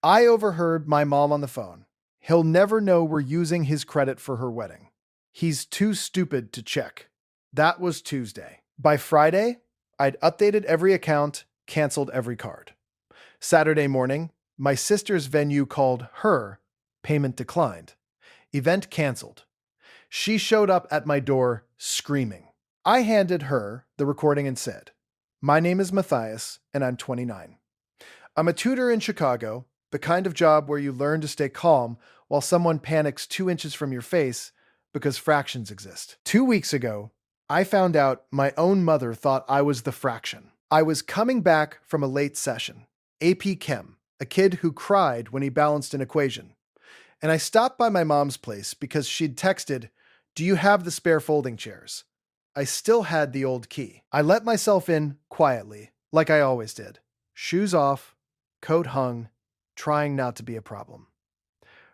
I overheard my mom on the phone. He'll never know we're using his credit for her wedding. He's too stupid to check. That was Tuesday. By Friday, I'd updated every account, canceled every card. Saturday morning, my sister's venue called her, payment declined. Event canceled. She showed up at my door screaming. I handed her the recording and said, "My name is Matthias, and I'm 29. I'm a tutor in Chicago, the kind of job where you learn to stay calm while someone panics 2 inches from your face because fractions exist. 2 weeks ago, I found out my own mother thought I was the fraction. I was coming back from a late session, AP Chem, a kid who cried when he balanced an equation. And I stopped by my mom's place because she'd texted, "Do you have the spare folding chairs?" I still had the old key. I let myself in quietly, like I always did. Shoes off, coat hung, trying not to be a problem.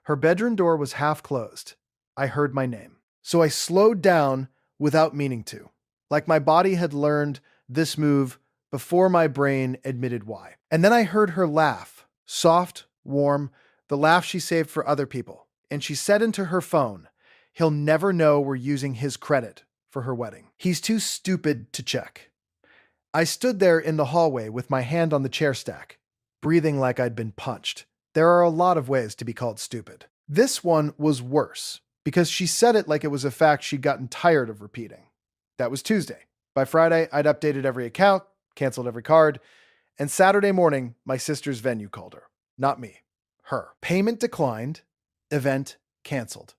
Her bedroom door was half closed. I heard my name. So I slowed down without meaning to, like my body had learned this move before my brain admitted why. And then I heard her laugh, soft, warm, the laugh she saved for other people. And she said into her phone, "He'll never know we're using his credit for her wedding. He's too stupid to check." I stood there in the hallway with my hand on the chair stack, breathing like I'd been punched. There are a lot of ways to be called stupid. This one was worse because she said it like it was a fact she'd gotten tired of repeating. That was Tuesday. By Friday, I'd updated every account, canceled every card, and Saturday morning, my sister's venue called her. Not me. Her. Payment declined. Event canceled.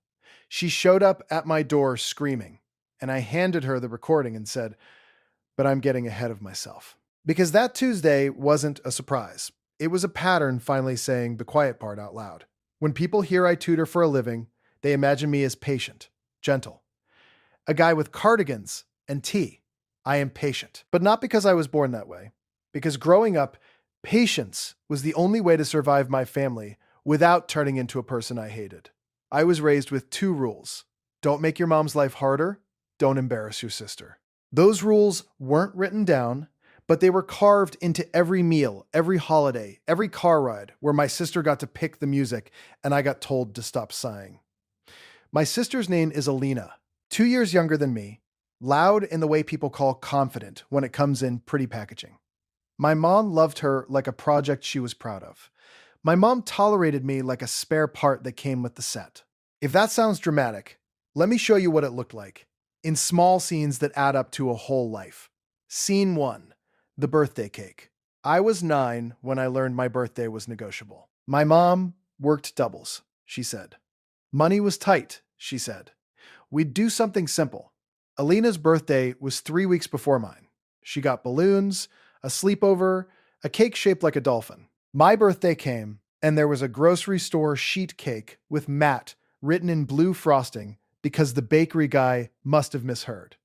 She showed up at my door screaming, and I handed her the recording and said, "But I'm getting ahead of myself." Because that Tuesday wasn't a surprise. It was a pattern finally saying the quiet part out loud. When people hear I tutor for a living, they imagine me as patient, gentle. A guy with cardigans and tea. I am patient. But not because I was born that way. Because growing up, patience was the only way to survive my family without turning into a person I hated. I was raised with 2 rules. Don't make your mom's life harder. Don't embarrass your sister. Those rules weren't written down, but they were carved into every meal, every holiday, every car ride where my sister got to pick the music and I got told to stop sighing. My sister's name is Alina, 2 years younger than me, loud in the way people call confident when it comes in pretty packaging. My mom loved her like a project she was proud of. My mom tolerated me like a spare part that came with the set. If that sounds dramatic, let me show you what it looked like, in small scenes that add up to a whole life. Scene 1, the birthday cake. I was 9 when I learned my birthday was negotiable. My mom worked doubles, she said. Money was tight, she said. We'd do something simple. Alina's birthday was 3 weeks before mine. She got balloons, a sleepover, a cake shaped like a dolphin. My birthday came, and there was a grocery store sheet cake with Matt written in blue frosting because the bakery guy must have misheard.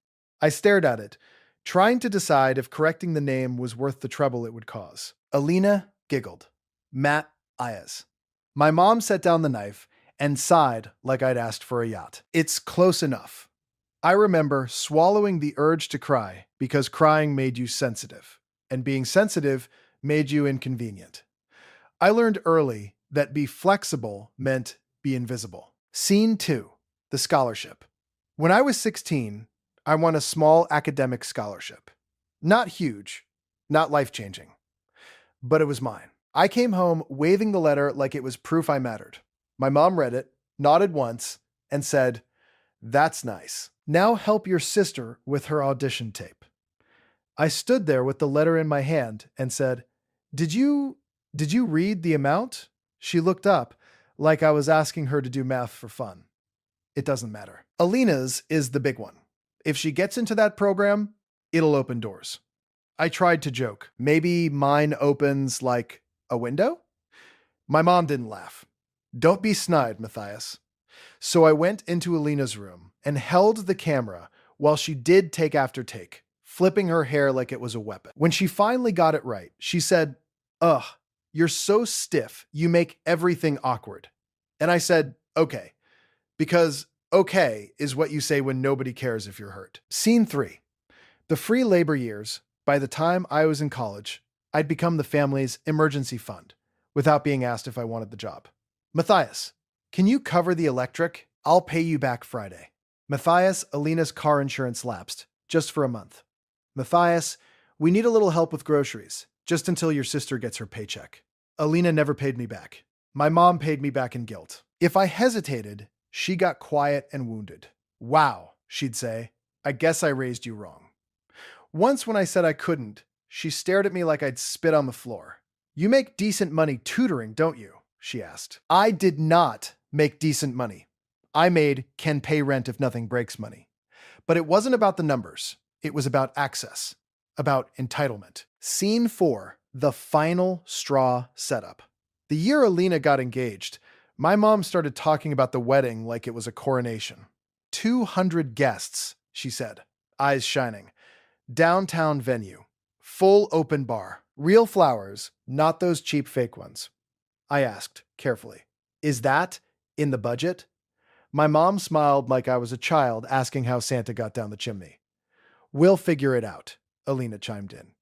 I stared at it, trying to decide if correcting the name was worth the trouble it would cause. Alina giggled. Matt Ayaz. My mom set down the knife and sighed like I'd asked for a yacht. It's close enough. I remember swallowing the urge to cry because crying made you sensitive, and being sensitive made you inconvenient. I learned early that be flexible meant be invisible. Scene 2, the scholarship. When I was 16, I won a small academic scholarship. Not huge, not life-changing, but it was mine. I came home waving the letter like it was proof I mattered. My mom read it, nodded once, and said, "That's nice. Now help your sister with her audition tape." I stood there with the letter in my hand and said, Did you read the amount?" She looked up like I was asking her to do math for fun. It doesn't matter. Alina's is the big one. If she gets into that program, it'll open doors. I tried to joke. Maybe mine opens like a window? My mom didn't laugh. "Don't be snide, Matthias." So I went into Alina's room and held the camera while she did take after take, flipping her hair like it was a weapon. When she finally got it right, she said, "Ugh, you're so stiff, you make everything awkward." And I said, "Okay," because okay is what you say when nobody cares if you're hurt. Scene 3. The free labor years. By the time I was in college, I'd become the family's emergency fund, without being asked if I wanted the job. Matthias, can you cover the electric? I'll pay you back Friday. Matthias, Alina's car insurance lapsed, just for a month. Matthias, we need a little help with groceries, just until your sister gets her paycheck. Alina never paid me back. My mom paid me back in guilt. If I hesitated, she got quiet and wounded. Wow, she'd say, I guess I raised you wrong. Once when I said I couldn't, she stared at me like I'd spit on the floor. You make decent money tutoring, don't you? She asked. I did not make decent money. I made can pay rent if nothing breaks money. But it wasn't about the numbers. It was about access, about entitlement. Scene 4, the final straw setup. The year Alina got engaged, my mom started talking about the wedding like it was a coronation. 200 guests, she said, eyes shining. Downtown venue. Full open bar. Real flowers, not those cheap fake ones. I asked, carefully, is that in the budget? My mom smiled like I was a child asking how Santa got down the chimney. We'll figure it out, Alina chimed in.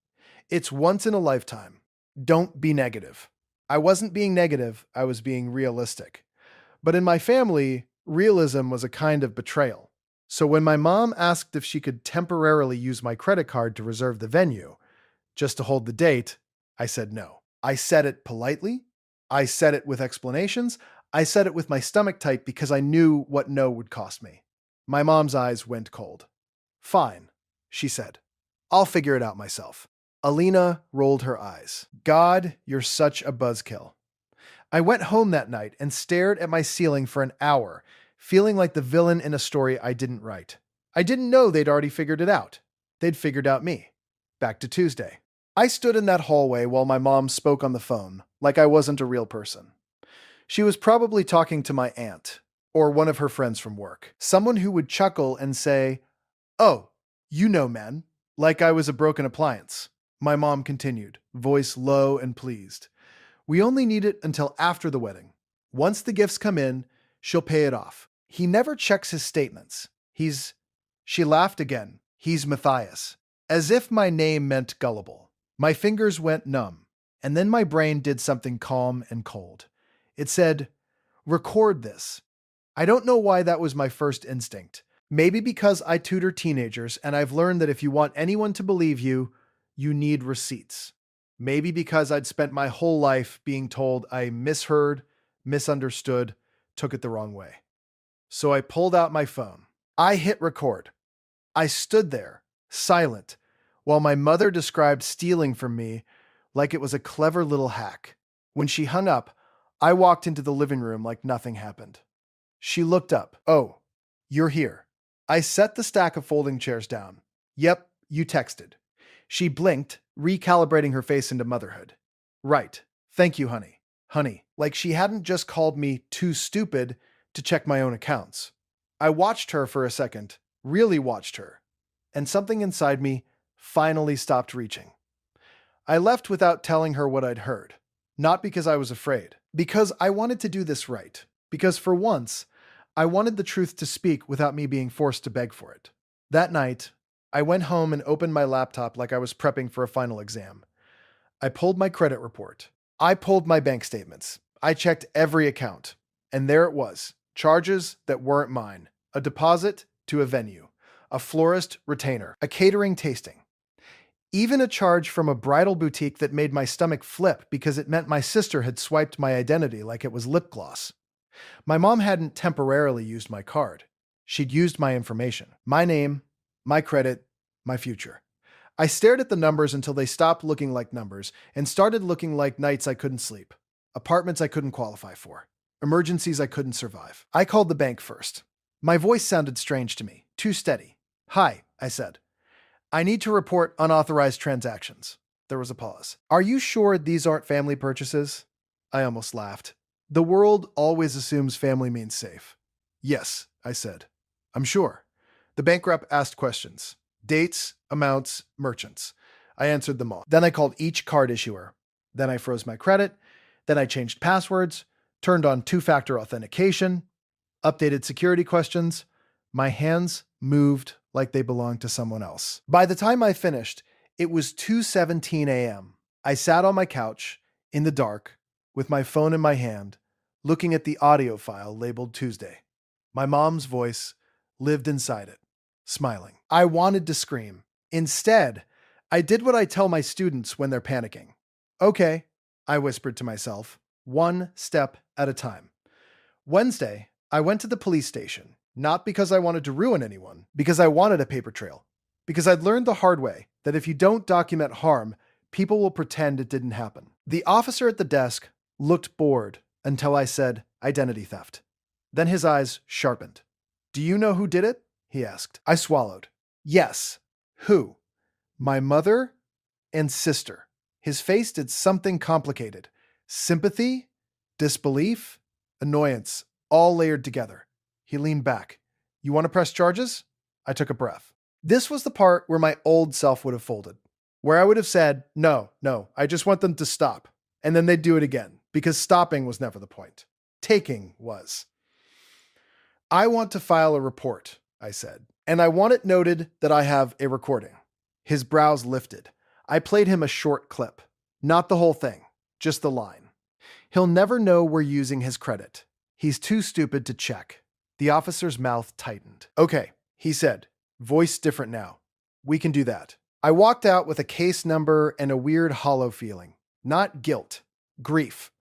It's once in a lifetime. Don't be negative. I wasn't being negative, I was being realistic. But in my family, realism was a kind of betrayal. So when my mom asked if she could temporarily use my credit card to reserve the venue, just to hold the date, I said no. I said it politely. I said it with explanations. I said it with my stomach tight because I knew what no would cost me. My mom's eyes went cold. Fine, she said. I'll figure it out myself. Alina rolled her eyes. God, you're such a buzzkill. I went home that night and stared at my ceiling for an hour, feeling like the villain in a story I didn't write. I didn't know they'd already figured it out. They'd figured out me. Back to Tuesday. I stood in that hallway while my mom spoke on the phone, like I wasn't a real person. She was probably talking to my aunt, or one of her friends from work. Someone who would chuckle and say, "Oh, you know men," like I was a broken appliance. My mom continued, voice low and pleased. We only need it until after the wedding. Once the gifts come in, she'll pay it off. He never checks his statements. She laughed again. He's Matthias. As if my name meant gullible. My fingers went numb, and then my brain did something calm and cold. It said, record this. I don't know why that was my first instinct. Maybe because I tutor teenagers and I've learned that if you want anyone to believe you, you need receipts. Maybe because I'd spent my whole life being told I misheard, misunderstood, took it the wrong way. So I pulled out my phone. I hit record. I stood there, silent, while my mother described stealing from me like it was a clever little hack. When she hung up, I walked into the living room like nothing happened. She looked up. Oh, you're here. I set the stack of folding chairs down. Yep, you texted. She blinked, recalibrating her face into motherhood. Right. Thank you, honey. Honey, like she hadn't just called me too stupid to check my own accounts. I watched her for a second, really watched her, and something inside me finally stopped reaching. I left without telling her what I'd heard. Not because I was afraid, because I wanted to do this right. Because for once, I wanted the truth to speak without me being forced to beg for it. That night, I went home and opened my laptop like I was prepping for a final exam. I pulled my credit report. I pulled my bank statements. I checked every account. And there it was. Charges that weren't mine. A deposit to a venue. A florist retainer. A catering tasting. Even a charge from a bridal boutique that made my stomach flip because it meant my sister had swiped my identity like it was lip gloss. My mom hadn't temporarily used my card. She'd used my information. My name, my credit, my future. I stared at the numbers until they stopped looking like numbers and started looking like nights I couldn't sleep, apartments I couldn't qualify for, emergencies I couldn't survive. I called the bank first. My voice sounded strange to me, too steady. Hi, I said. I need to report unauthorized transactions. There was a pause. Are you sure these aren't family purchases? I almost laughed. The world always assumes family means safe. Yes, I said. I'm sure. The bank rep asked questions. Dates, amounts, merchants. I answered them all. Then I called each card issuer. Then I froze my credit. Then I changed passwords, turned on two-factor authentication, updated security questions. My hands moved like they belonged to someone else. By the time I finished, it was 2:17 a.m. I sat on my couch, in the dark, with my phone in my hand, looking at the audio file labeled Tuesday. My mom's voice lived inside it, smiling. I wanted to scream. Instead, I did what I tell my students when they're panicking. Okay, I whispered to myself, one step at a time. Wednesday, I went to the police station, not because I wanted to ruin anyone, because I wanted a paper trail. Because I'd learned the hard way that if you don't document harm, people will pretend it didn't happen. The officer at the desk looked bored until I said identity theft. Then his eyes sharpened. Do you know who did it? He asked. I swallowed. Yes. Who? My mother and sister. His face did something complicated. Sympathy, disbelief, annoyance, all layered together. He leaned back. You want to press charges? I took a breath. This was the part where my old self would have folded, where I would have said, no, I just want them to stop. And then they'd do it again, because stopping was never the point. Taking was. I want to file a report, I said, and I want it noted that I have a recording. His brows lifted. I played him a short clip. Not the whole thing, just the line. He'll never know we're using his credit. He's too stupid to check. The officer's mouth tightened. Okay, he said, voice different now. We can do that. I walked out with a case number and a weird hollow feeling. Not guilt, grief.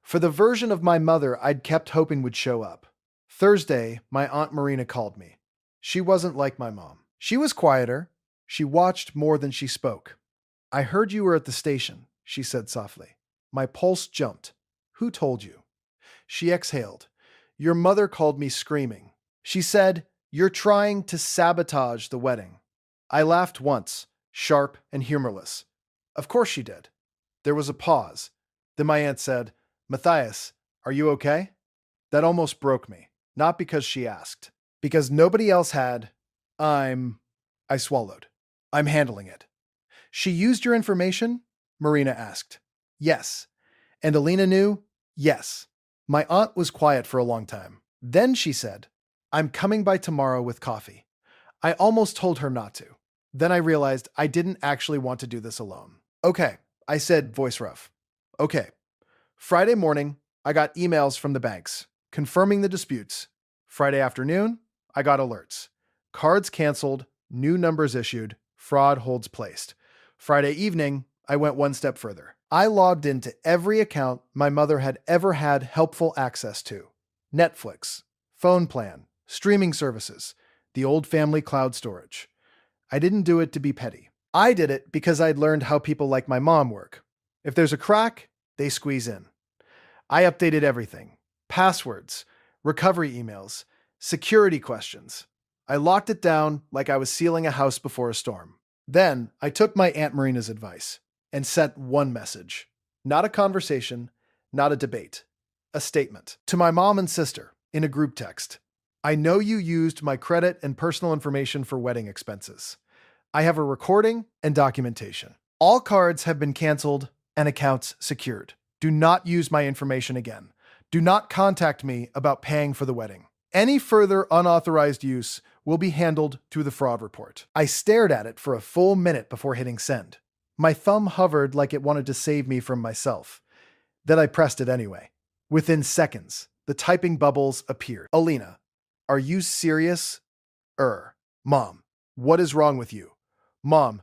For the version of my mother I'd kept hoping would show up. Thursday, my Aunt Marina called me. She wasn't like my mom. She was quieter. She watched more than she spoke. I heard you were at the station, she said softly. My pulse jumped. Who told you? She exhaled. Your mother called me screaming. She said, you're trying to sabotage the wedding. I laughed once, sharp and humorless. Of course she did. There was a pause. Then my aunt said, Matthias, are you okay? That almost broke me. Not because she asked. Because nobody else had. I swallowed. I'm handling it. She used your information? Marina asked. Yes. And Alina knew? Yes. My aunt was quiet for a long time. Then she said, I'm coming by tomorrow with coffee. I almost told her not to. Then I realized I didn't actually want to do this alone. Okay, I said, voice rough. Okay. Friday morning, I got emails from the banks confirming the disputes. Friday afternoon, I got alerts. Cards canceled, new numbers issued, fraud holds placed. Friday evening, I went one step further. I logged into every account my mother had ever had helpful access to. Netflix, phone plan, streaming services, the old family cloud storage. I didn't do it to be petty. I did it because I'd learned how people like my mom work. If there's a crack, they squeeze in. I updated everything. Passwords, recovery emails, security questions. I locked it down like I was sealing a house before a storm. Then I took my Aunt Marina's advice and sent one message. Not a conversation, not a debate. A statement. To my mom and sister, in a group text. I know you used my credit and personal information for wedding expenses. I have a recording and documentation. All cards have been canceled and accounts secured. Do not use my information again. Do not contact me about paying for the wedding. Any further unauthorized use will be handled through the fraud report. I stared at it for a full minute before hitting send. My thumb hovered like it wanted to save me from myself. Then I pressed it anyway. Within seconds, the typing bubbles appeared. Alina, are you serious? Mom, what is wrong with you? Mom,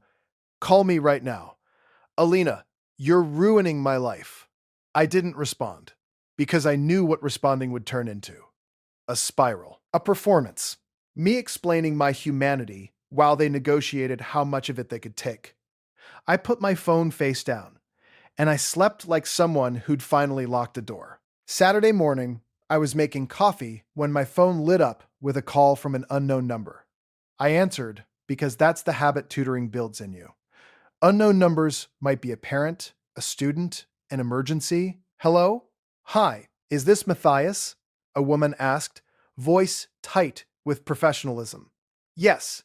call me right now. Alina, you're ruining my life. I didn't respond because I knew what responding would turn into. A spiral. A performance. Me explaining my humanity while they negotiated how much of it they could take. I put my phone face down, and I slept like someone who'd finally locked a door. Saturday morning, I was making coffee when my phone lit up with a call from an unknown number. I answered because that's the habit tutoring builds in you. Unknown numbers might be a parent, a student, an emergency. Hello? Hi, is this Matthias? A woman asked, voice tight with professionalism. Yes,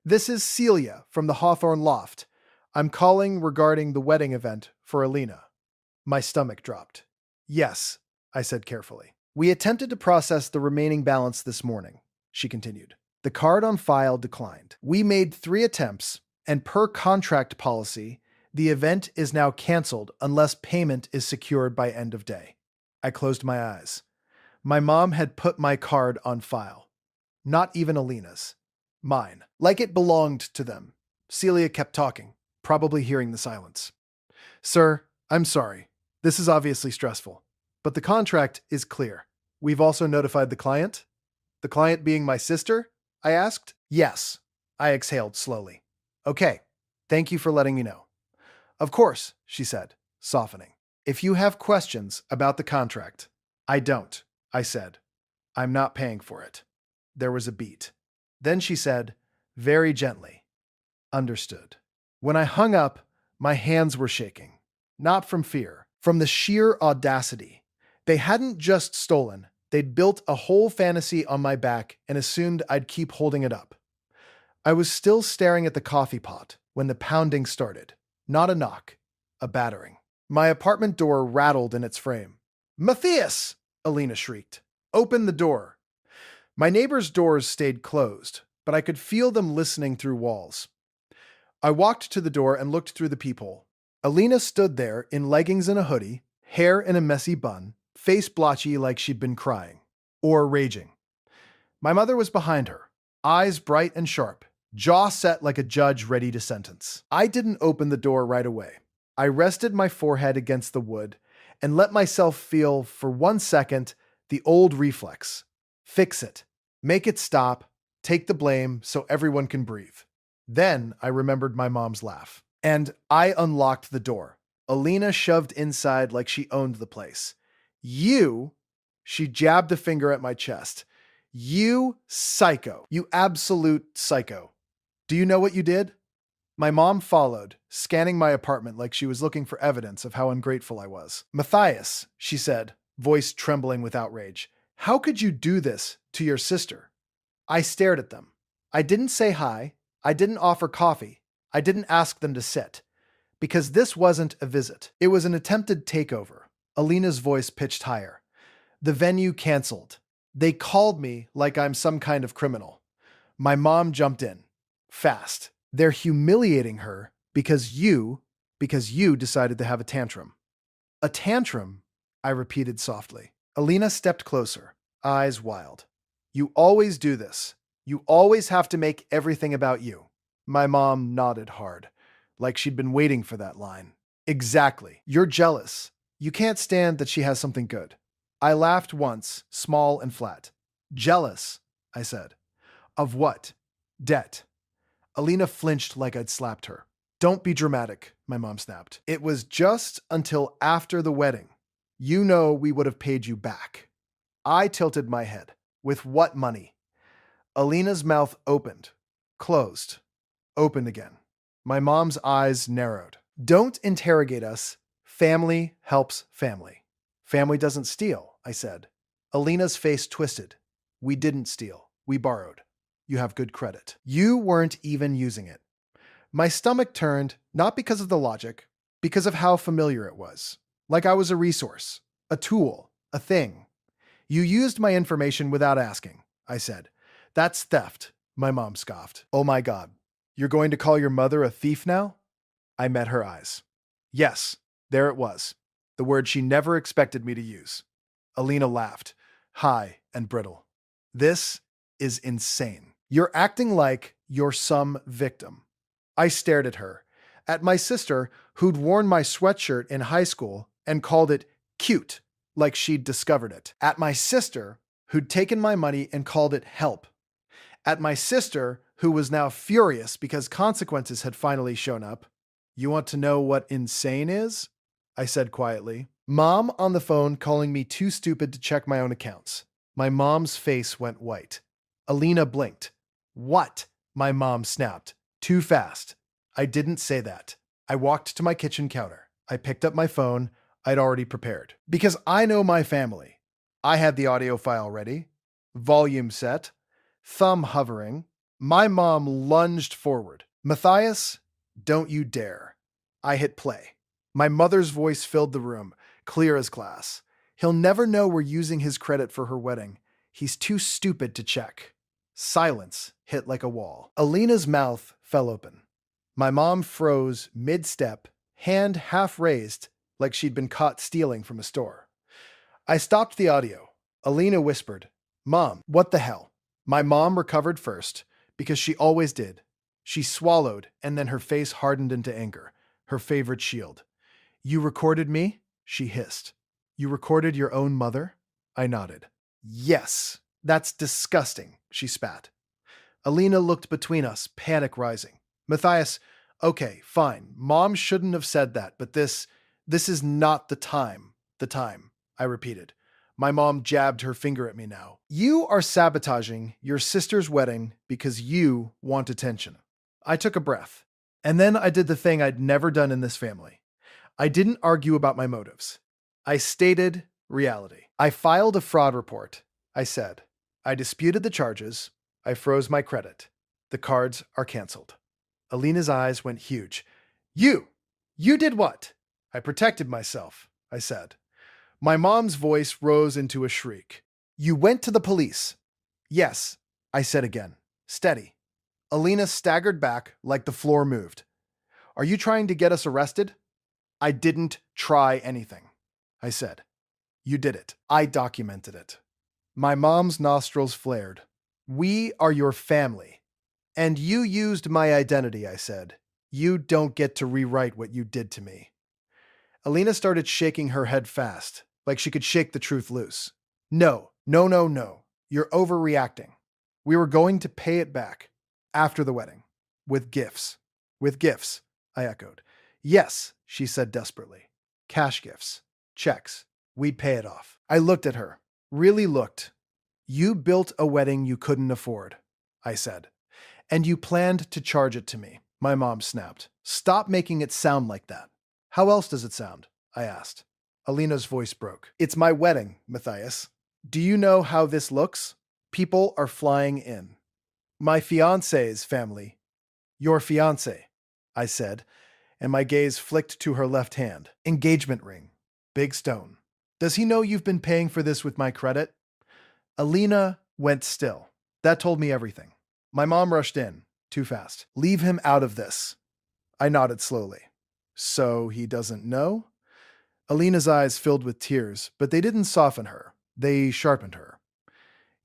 this is Celia from the Hawthorne Loft. I'm calling regarding the wedding event for Alina. My stomach dropped. Yes, I said carefully. We attempted to process the remaining balance this morning, she continued. The card on file declined. We made 3 attempts, and per contract policy, The event is now canceled unless payment is secured by end of day. I closed my eyes. My mom had put my card on file. Not even Alina's. Mine. Like it belonged to them. Celia kept talking, probably hearing the silence. Sir, I'm sorry. This is obviously stressful. But the contract is clear. We've also notified the client? The client being my sister? I asked. Yes. I exhaled slowly. Okay. Thank you for letting me know. Of course, she said, softening. If you have questions about the contract, I don't, I said. I'm not paying for it. There was a beat. Then she said, very gently, understood. When I hung up, my hands were shaking. Not from fear, from the sheer audacity. They hadn't just stolen, they'd built a whole fantasy on my back and assumed I'd keep holding it up. I was still staring at the coffee pot when the pounding started. Not a knock, a battering. My apartment door rattled in its frame. Matthias! Alina shrieked. Open the door. My neighbors' doors stayed closed, but I could feel them listening through walls. I walked to the door and looked through the peephole. Alina stood there in leggings and a hoodie, hair in a messy bun, face blotchy like she'd been crying. Or raging. My mother was behind her, eyes bright and sharp, jaw set like a judge ready to sentence. I didn't open the door right away. I rested my forehead against the wood and let myself feel, for 1 second, the old reflex. Fix it. Make it stop. Take the blame so everyone can breathe. Then I remembered my mom's laugh. And I unlocked the door. Alina shoved inside like she owned the place. You, she jabbed a finger at my chest. You psycho. You absolute psycho. Do you know what you did? My mom followed, scanning my apartment like she was looking for evidence of how ungrateful I was. Matthias, she said, voice trembling with outrage. How could you do this to your sister? I stared at them. I didn't say hi. I didn't offer coffee. I didn't ask them to sit. Because this wasn't a visit. It was an attempted takeover. Alina's voice pitched higher. The venue canceled. They called me like I'm some kind of criminal. My mom jumped in. Fast. They're humiliating her because you decided to have a tantrum. A tantrum? I repeated softly. Alina stepped closer, eyes wild. You always do this. You always have to make everything about you. My mom nodded hard, like she'd been waiting for that line. Exactly. You're jealous. You can't stand that she has something good. I laughed once, small and flat. Jealous, I said. Of what? Debt. Alina flinched like I'd slapped her. Don't be dramatic, my mom snapped. It was just until after the wedding. You know we would have paid you back. I tilted my head. With what money? Alina's mouth opened, closed, opened again. My mom's eyes narrowed. Don't interrogate us. Family helps family. Family doesn't steal, I said. Alina's face twisted. We didn't steal. We borrowed. You have good credit. You weren't even using it. My stomach turned, not because of the logic, because of how familiar it was. Like I was a resource, a tool, a thing. You used my information without asking, I said. That's theft, my mom scoffed. Oh my God. You're going to call your mother a thief now? I met her eyes. Yes, there it was. The word she never expected me to use. Alina laughed, high and brittle. This is insane. You're acting like you're some victim. I stared at her, at my sister who'd worn my sweatshirt in high school and called it cute, like she'd discovered it. At my sister who'd taken my money and called it help. At my sister who was now furious because consequences had finally shown up. You want to know what insane is? I said quietly. Mom on the phone calling me too stupid to check my own accounts. My mom's face went white. Alina blinked. What? My mom snapped. Too fast. I didn't say that. I walked to my kitchen counter. I picked up my phone I'd already prepared. Because I know my family. I had the audio file ready. Volume set. Thumb hovering. My mom lunged forward. Matthias, don't you dare. I hit play. My mother's voice filled the room, clear as glass. He'll never know we're using his credit for her wedding. He's too stupid to check. Silence hit like a wall. Alina's mouth fell open. My mom froze mid-step, hand half raised like she'd been caught stealing from a store. I stopped the audio. Alina whispered, "Mom, what the hell?" My mom recovered first, because she always did. She swallowed, and then her face hardened into anger, her favorite shield. "You recorded me?" she hissed. "You recorded your own mother?" I nodded. "Yes, that's disgusting," she spat. Alina looked between us, panic rising. "Matthias, okay, fine. Mom shouldn't have said that, but this is not the time. The time," I repeated. My mom jabbed her finger at me now. "You are sabotaging your sister's wedding because you want attention." I took a breath. And then I did the thing I'd never done in this family. I didn't argue about my motives. I stated reality. "I filed a fraud report," I said. "I disputed the charges. I froze my credit. The cards are canceled." Alina's eyes went huge. "You! You did what?" "I protected myself," I said. My mom's voice rose into a shriek. "You went to the police." "Yes," I said again. Steady. Alina staggered back like the floor moved. "Are you trying to get us arrested?" "I didn't try anything," I said. "You did it. I documented it." My mom's nostrils flared. "We are your family. And you used my identity," I said. "You don't get to rewrite what you did to me." Alina started shaking her head fast, like she could shake the truth loose. "No, no, no, no. You're overreacting. We were going to pay it back. After the wedding. With gifts." "With gifts," I echoed. "Yes," she said desperately. "Cash gifts. Checks. We'd pay it off." I looked at her. Really looked. "You built a wedding you couldn't afford," I said. "And you planned to charge it to me," my mom snapped. "Stop making it sound like that." "How else does it sound?" I asked. Alina's voice broke. "It's my wedding, Matthias. Do you know how this looks? People are flying in. My fiancé's family." "Your fiancé," I said, and my gaze flicked to her left hand. "Engagement ring. Big stone. Does he know you've been paying for this with my credit?" Alina went still. That told me everything. My mom rushed in, too fast. "Leave him out of this." I nodded slowly. "So he doesn't know?" Alina's eyes filled with tears, but they didn't soften her. They sharpened her.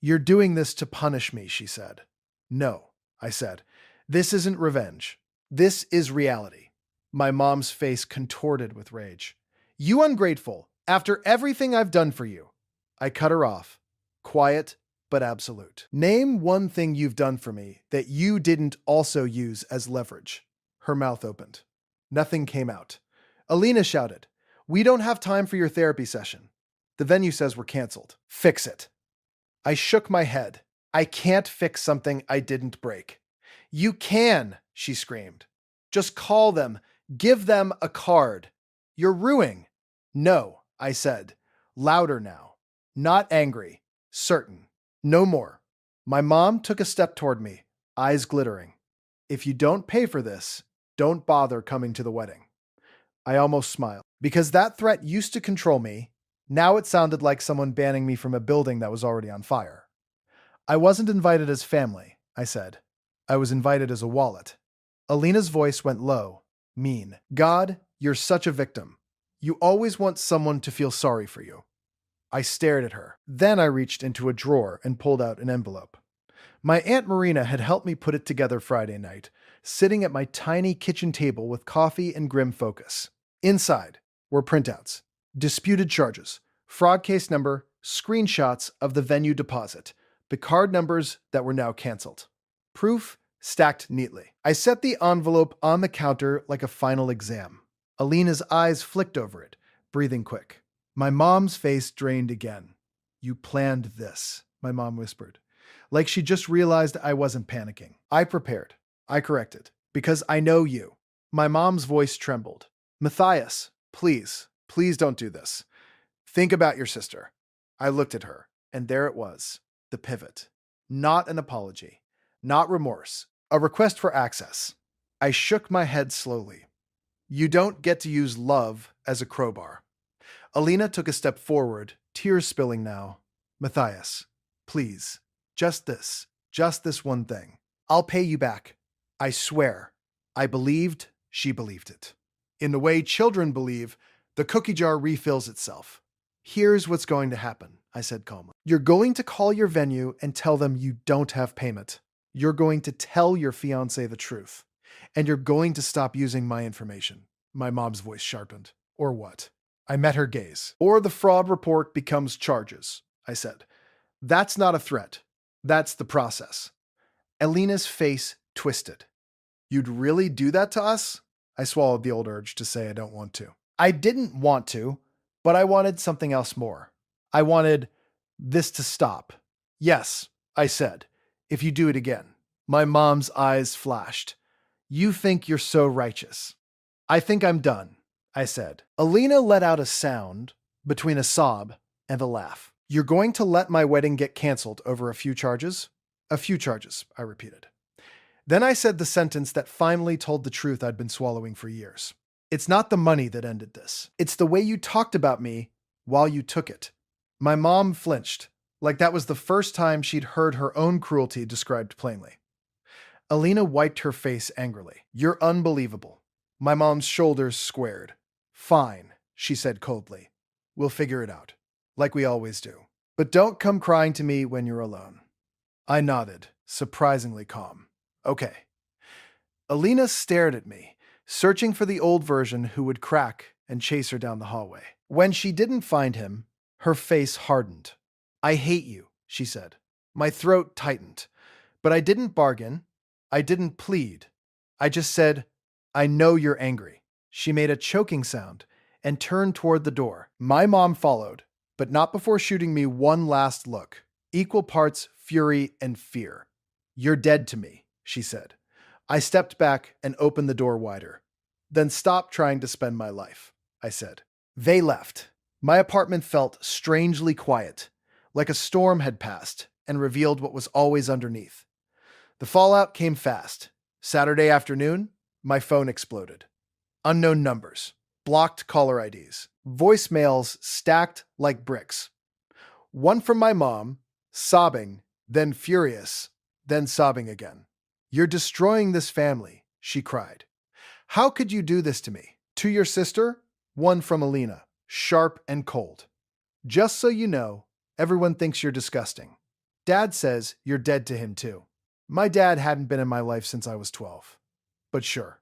"You're doing this to punish me," she said. "No," I said. "This isn't revenge. This is reality." My mom's face contorted with rage. "You ungrateful, after everything I've done for you." I cut her off. Quiet, but absolute. "Name one thing you've done for me that you didn't also use as leverage." Her mouth opened. Nothing came out. Alina shouted, "We don't have time for your therapy session. The venue says we're canceled. Fix it." I shook my head. "I can't fix something I didn't break." "You can," she screamed. "Just call them. Give them a card. You're ruining." "No," I said, louder now. Not angry. Certain. "No more." My mom took a step toward me, eyes glittering. "If you don't pay for this, don't bother coming to the wedding." I almost smiled. Because that threat used to control me, now it sounded like someone banning me from a building that was already on fire. "I wasn't invited as family," I said. "I was invited as a wallet." Alina's voice went low, mean. "God, you're such a victim. You always want someone to feel sorry for you." I stared at her. Then I reached into a drawer and pulled out an envelope. My Aunt Marina had helped me put it together Friday night, sitting at my tiny kitchen table with coffee and grim focus. Inside were printouts, disputed charges, fraud case number, screenshots of the venue deposit, the card numbers that were now canceled. Proof stacked neatly. I set the envelope on the counter like a final exam. Alina's eyes flicked over it, breathing quick. My mom's face drained again. "You planned this," my mom whispered. Like she just realized I wasn't panicking. "I prepared. I corrected. Because I know you." My mom's voice trembled. "Matthias, please, please don't do this. Think about your sister." I looked at her, and there it was, the pivot. Not an apology. Not remorse. A request for access. I shook my head slowly. "You don't get to use love as a crowbar." Alina took a step forward, tears spilling now. "Matthias, please, just this one thing. I'll pay you back. I swear." I believed she believed it. In the way children believe, the cookie jar refills itself. Here's what's going to happen, I said calmly. You're going to call your venue and tell them you don't have payment. You're going to tell your fiance the truth. And you're going to stop using my information. My mom's voice sharpened. Or what? I met her gaze. Or the fraud report becomes charges, I said. That's not a threat. That's the process. Alina's face twisted. You'd really do that to us? I swallowed the old urge to say I don't want to. I didn't want to, but I wanted something else more. I wanted this to stop. Yes, I said, if you do it again. My mom's eyes flashed. You think you're so righteous. I think I'm done, I said. Alina let out a sound between a sob and a laugh. You're going to let my wedding get canceled over a few charges? A few charges, I repeated. Then I said the sentence that finally told the truth I'd been swallowing for years. It's not the money that ended this. It's the way you talked about me while you took it. My mom flinched, like that was the first time she'd heard her own cruelty described plainly. Alina wiped her face angrily. You're unbelievable. My mom's shoulders squared. Fine, she said coldly. We'll figure it out, like we always do. But don't come crying to me when you're alone. I nodded, surprisingly calm. Okay. Alina stared at me, searching for the old version who would crack and chase her down the hallway. When she didn't find him, her face hardened. I hate you, she said. My throat tightened. But I didn't bargain. I didn't plead. I just said, I know you're angry. She made a choking sound and turned toward the door. My mom followed, but not before shooting me one last look, equal parts fury and fear. You're dead to me, she said. I stepped back and opened the door wider. Then stop trying to spend my life, I said. They left. My apartment felt strangely quiet, like a storm had passed and revealed what was always underneath. The fallout came fast. Saturday afternoon, my phone exploded. Unknown numbers, blocked caller IDs, voicemails stacked like bricks. One from my mom, sobbing, then furious, then sobbing again. You're destroying this family, she cried. How could you do this to me? To your sister? One from Alina, sharp and cold. Just so you know, everyone thinks you're disgusting. Dad says you're dead to him too. My dad hadn't been in my life since I was 12. But sure,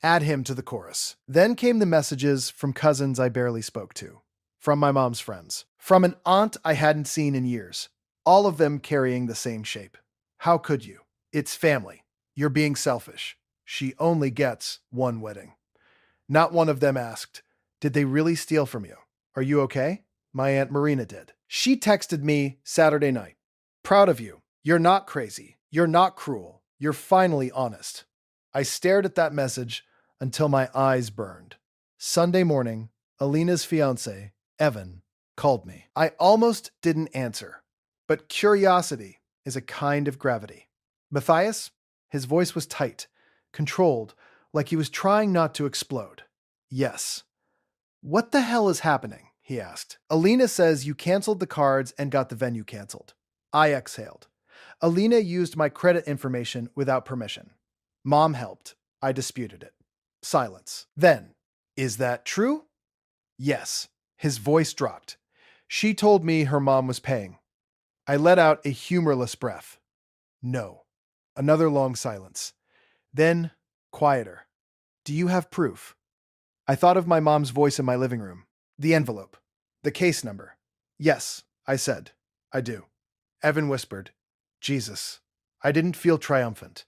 add him to the chorus. Then came the messages from cousins I barely spoke to, from my mom's friends, from an aunt I hadn't seen in years, all of them carrying the same shape. How could you? It's family. You're being selfish. She only gets one wedding. Not one of them asked, did they really steal from you? Are you okay? My Aunt Marina did. She texted me Saturday night. Proud of you. You're not crazy. You're not cruel. You're finally honest. I stared at that message until my eyes burned. Sunday morning, Alina's fiancé, Evan, called me. I almost didn't answer, but curiosity is a kind of gravity. Matthias? His voice was tight, controlled, like he was trying not to explode. Yes. What the hell is happening? He asked. Alina says you canceled the cards and got the venue canceled. I exhaled. Alina used my credit information without permission. Mom helped. I disputed it. Silence. Then, is that true? Yes. His voice dropped. She told me her mom was paying. I let out a humorless breath. No. Another long silence. Then, quieter. Do you have proof? I thought of my mom's voice in my living room. The envelope. The case number. Yes, I said. I do. Evan whispered. Jesus. I didn't feel triumphant.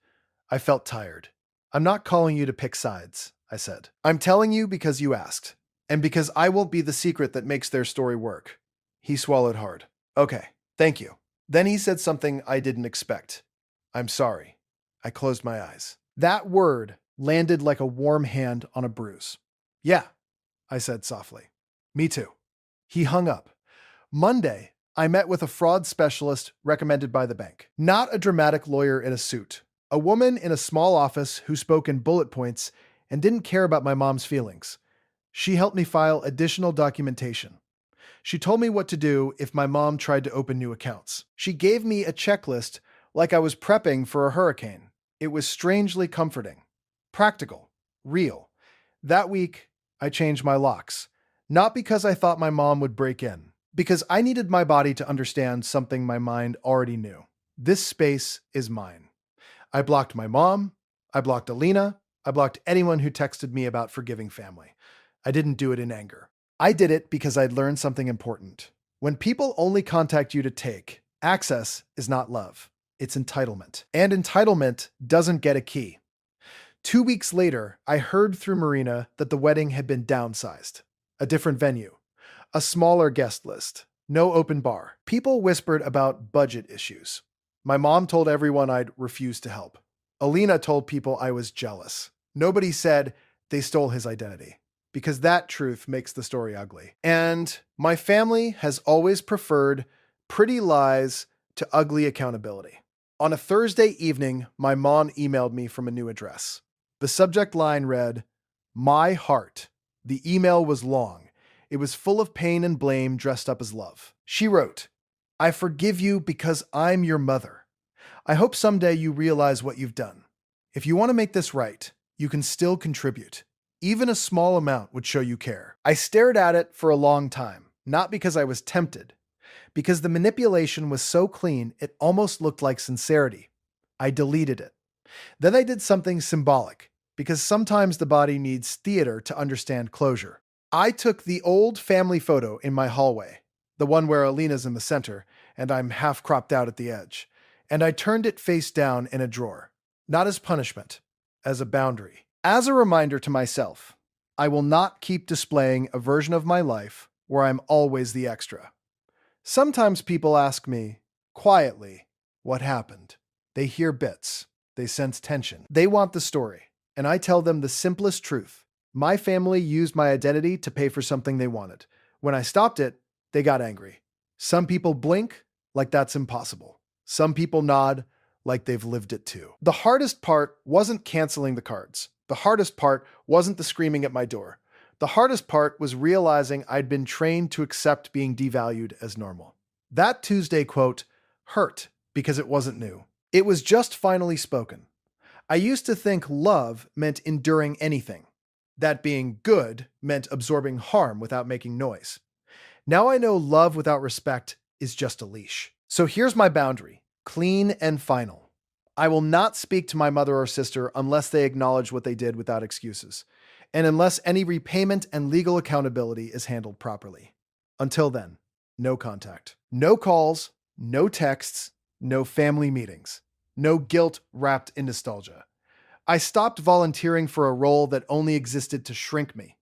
I felt tired. I'm not calling you to pick sides, I said. I'm telling you because you asked, and because I won't be the secret that makes their story work. He swallowed hard. Okay, thank you. Then he said something I didn't expect. I'm sorry. I closed my eyes. That word landed like a warm hand on a bruise. Yeah, I said softly. Me too. He hung up. Monday, I met with a fraud specialist recommended by the bank. Not a dramatic lawyer in a suit. A woman in a small office who spoke in bullet points and didn't care about my mom's feelings. She helped me file additional documentation. She told me what to do if my mom tried to open new accounts. She gave me a checklist like I was prepping for a hurricane. It was strangely comforting. Practical. Real. That week, I changed my locks. Not because I thought my mom would break in, because I needed my body to understand something my mind already knew. This space is mine. I blocked my mom. I blocked Alina. I blocked anyone who texted me about forgiving family. I didn't do it in anger. I did it because I'd learned something important. When people only contact you to take, access is not love. It's entitlement. And entitlement doesn't get a key. 2 weeks later, I heard through Marina that the wedding had been downsized. A different venue. A smaller guest list. No open bar. People whispered about budget issues. My mom told everyone I'd refused to help. Alina told people I was jealous. Nobody said they stole his identity, because that truth makes the story ugly. And my family has always preferred pretty lies to ugly accountability. On a Thursday evening, my mom emailed me from a new address. The subject line read, "My heart." The email was long. It was full of pain and blame dressed up as love. She wrote, "I forgive you because I'm your mother. I hope someday you realize what you've done. If you want to make this right, you can still contribute. Even a small amount would show you care." I stared at it for a long time, not because I was tempted, because the manipulation was so clean it almost looked like sincerity. I deleted it. Then I did something symbolic, because sometimes the body needs theater to understand closure. I took the old family photo in my hallway, the one where Alina's in the center, and I'm half cropped out at the edge, and I turned it face down in a drawer. Not as punishment, as a boundary. As a reminder to myself, I will not keep displaying a version of my life where I'm always the extra. Sometimes people ask me, quietly, what happened. They hear bits. They sense tension. They want the story. And I tell them the simplest truth. My family used my identity to pay for something they wanted. When I stopped it, they got angry. Some people blink like that's impossible. Some people nod like they've lived it too. The hardest part wasn't canceling the cards. The hardest part wasn't the screaming at my door. The hardest part was realizing I'd been trained to accept being devalued as normal. That Tuesday quote hurt because it wasn't new. It was just finally spoken. I used to think love meant enduring anything. That being good meant absorbing harm without making noise. Now I know love without respect is just a leash. So here's my boundary, clean and final. I will not speak to my mother or sister unless they acknowledge what they did without excuses, and unless any repayment and legal accountability is handled properly. Until then, no contact. No calls, no texts, no family meetings. No guilt wrapped in nostalgia. I stopped volunteering for a role that only existed to shrink me.